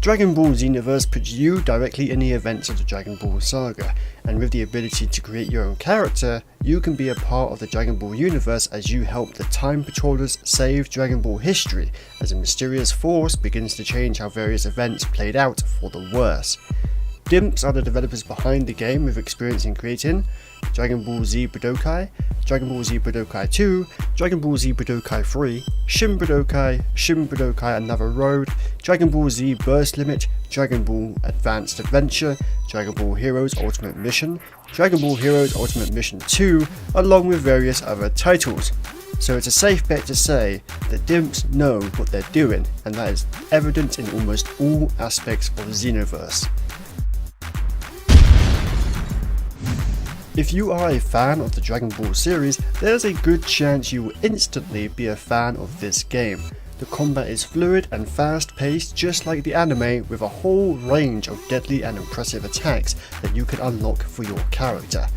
Dragon Ball Xenoverse puts you directly in the events of the Dragon Ball saga, and with the ability to create your own character, you can be a part of the Dragon Ball universe as you help the Time Patrollers save Dragon Ball history, as a mysterious force begins to change how various events played out for the worse. Dimps are the developers behind the game with experience in creating Dragon Ball Z Budokai, Dragon Ball Z Budokai 2, Dragon Ball Z Budokai 3, Shin Budokai Another Road, Dragon Ball Z Burst Limit, Dragon Ball Advanced Adventure, Dragon Ball Heroes Ultimate Mission, Dragon Ball Heroes Ultimate Mission 2, along with various other titles. So it's a safe bet to say that Dimps know what they're doing, and that is evident in almost all aspects of Xenoverse. If you are a fan of the Dragon Ball series, there's a good chance you will instantly be a fan of this game. The combat is fluid and fast paced just like the anime, with a whole range of deadly and impressive attacks that you can unlock for your character.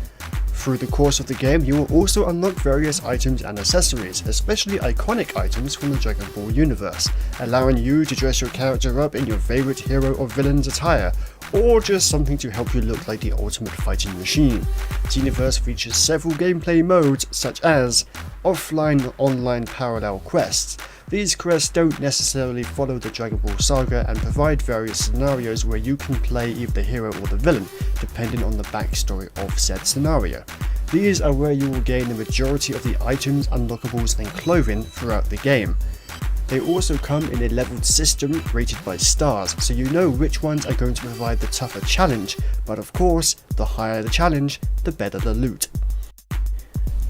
Through the course of the game, you will also unlock various items and accessories, especially iconic items from the Dragon Ball universe, allowing you to dress your character up in your favourite hero or villain's attire, or just something to help you look like the ultimate fighting machine. Xenoverse features several gameplay modes such as offline online parallel quests. These quests don't necessarily follow the Dragon Ball saga and provide various scenarios where you can play either the hero or the villain, depending on the backstory of said scenario. These are where you will gain the majority of the items, unlockables and clothing throughout the game. They also come in a leveled system rated by stars, so you know which ones are going to provide the tougher challenge, but of course, the higher the challenge, the better the loot.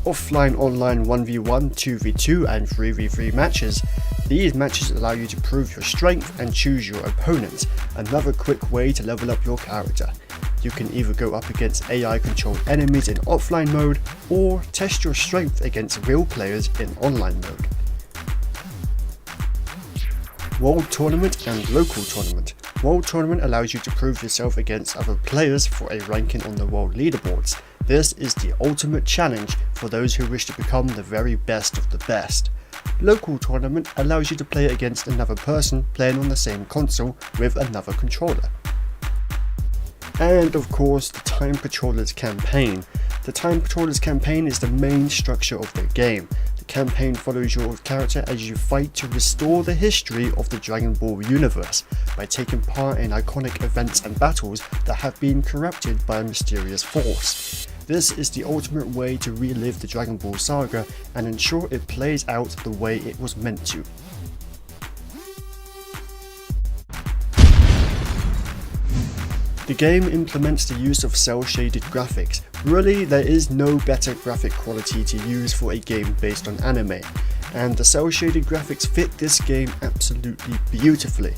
Offline online 1v1, 2v2 and 3v3 matches. These matches allow you to prove your strength and choose your opponents, another quick way to level up your character. You can either go up against AI controlled enemies in offline mode, or test your strength against real players in online mode. World Tournament and Local Tournament. World Tournament allows you to prove yourself against other players for a ranking on the world leaderboards. This is the ultimate challenge for those who wish to become the very best of the best. Local Tournament allows you to play against another person playing on the same console with another controller. And of course, the Time Patrollers campaign. The Time Patrollers campaign is the main structure of the game. The campaign follows your character as you fight to restore the history of the Dragon Ball universe by taking part in iconic events and battles that have been corrupted by a mysterious force. This is the ultimate way to relive the Dragon Ball saga and ensure it plays out the way it was meant to. The game implements the use of cel-shaded graphics. Really, there is no better graphic quality to use for a game based on anime, and the cel-shaded graphics fit this game absolutely beautifully,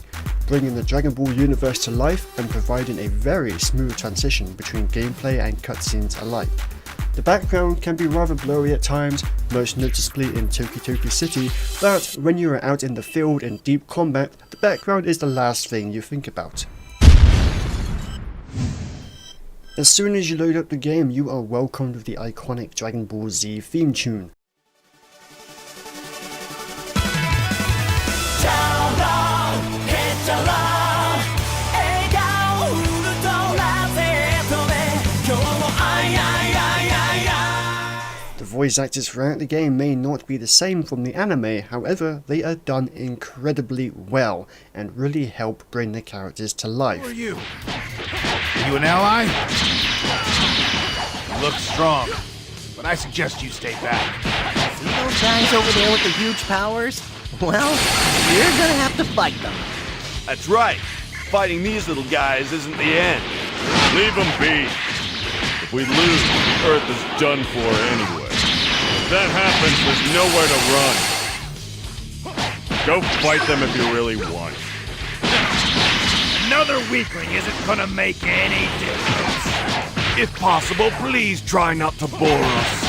bringing the Dragon Ball universe to life and providing a very smooth transition between gameplay and cutscenes alike. The background can be rather blurry at times, most noticeably in Toki City, but when you are out in the field in deep combat, the background is the last thing you think about. As soon as you load up the game, you are welcomed with the iconic Dragon Ball Z theme tune. The voice actors throughout the game may not be the same from the anime, however, they are done incredibly well and really help bring the characters to life. Who are you? Are you an ally? You look strong, but I suggest you stay back. See those guys over there with the huge powers? Well, you're gonna have to fight them. That's right. Fighting these little guys isn't the end. Leave them be. If we lose, Earth is done for anyway. If that happens, there's nowhere to run. Go fight them if you really want. Another weakling isn't gonna make any difference. If possible, please try not to bore us.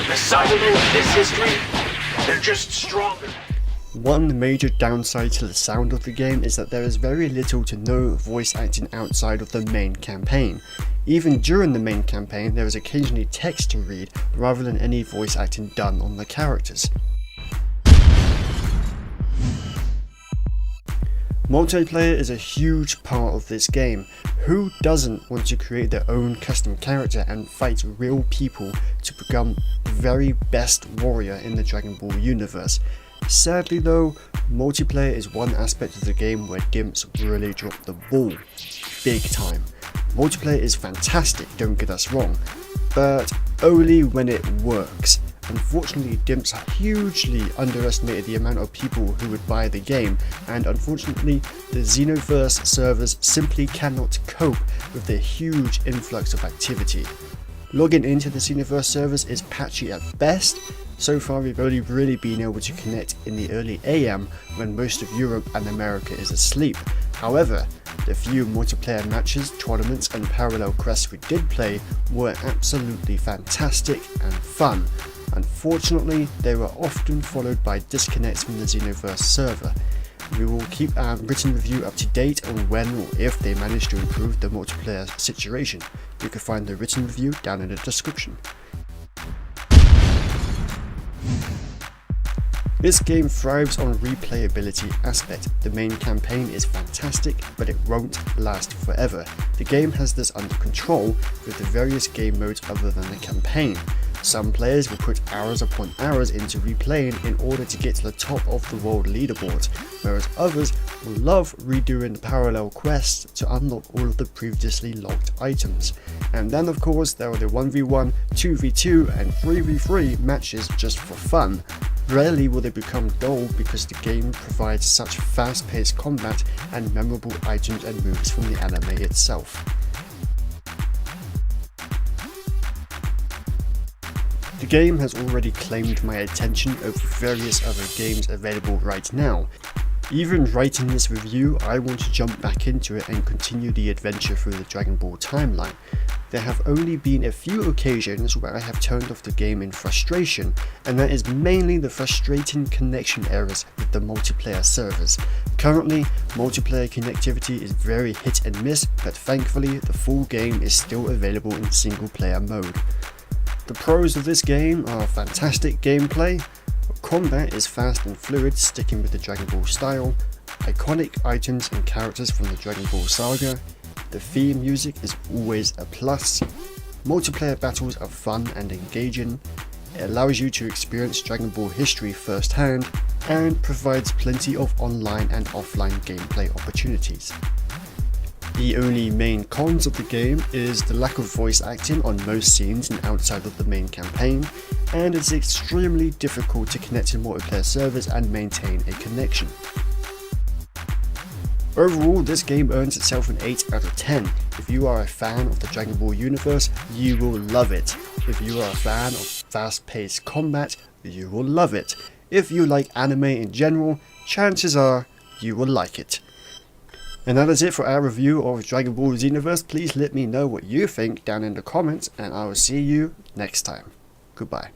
The side of this history, they're just stronger. One major downside to the sound of the game is that there is very little to no voice acting outside of the main campaign. Even during the main campaign, there is occasionally text to read rather than any voice acting done on the characters. Multiplayer is a huge part of this game. Who doesn't want to create their own custom character and fight real people to become the very best warrior in the Dragon Ball universe? Sadly though, multiplayer is one aspect of the game where Dimps really dropped the ball. Big time. Multiplayer is fantastic, don't get us wrong, but only when it works. Unfortunately, Dimps hugely underestimated the amount of people who would buy the game, and unfortunately, the Xenoverse servers simply cannot cope with the huge influx of activity. Logging into the Xenoverse servers is patchy at best. So far, we've only really been able to connect in the early AM when most of Europe and America is asleep. However, the few multiplayer matches, tournaments and parallel quests we did play were absolutely fantastic and fun. Unfortunately, they were often followed by disconnects from the Xenoverse server. We will keep our written review up to date on when or if they manage to improve the multiplayer situation. You can find the written review down in the description. This game thrives on replayability aspect. The main campaign is fantastic, but it won't last forever. The game has this under control with the various game modes other than the campaign. Some players will put hours upon hours into replaying in order to get to the top of the world leaderboard, whereas others will love redoing parallel quests to unlock all of the previously locked items. And then of course there are the 1v1, 2v2 and 3v3 matches just for fun. Rarely will they become dull because the game provides such fast-paced combat and memorable items and moves from the anime itself. The game has already claimed my attention over various other games available right now. Even writing this review, I want to jump back into it and continue the adventure through the Dragon Ball timeline. There have only been a few occasions where I have turned off the game in frustration, and that is mainly the frustrating connection errors with the multiplayer servers. Currently, multiplayer connectivity is very hit and miss, but thankfully the full game is still available in single player mode. The pros of this game are fantastic gameplay, combat is fast and fluid, sticking with the Dragon Ball style, iconic items and characters from the Dragon Ball saga, the theme music is always a plus, multiplayer battles are fun and engaging, it allows you to experience Dragon Ball history firsthand, and provides plenty of online and offline gameplay opportunities. The only main cons of the game is the lack of voice acting on most scenes and outside of the main campaign, and it's extremely difficult to connect to multiplayer servers and maintain a connection. Overall, this game earns itself an 8 out of 10. If you are a fan of the Dragon Ball universe, you will love it. If you are a fan of fast-paced combat, you will love it. If you like anime in general, chances are you will like it. And that is it for our review of Dragon Ball Xenoverse. Please let me know what you think down in the comments, and I will see you next time. Goodbye.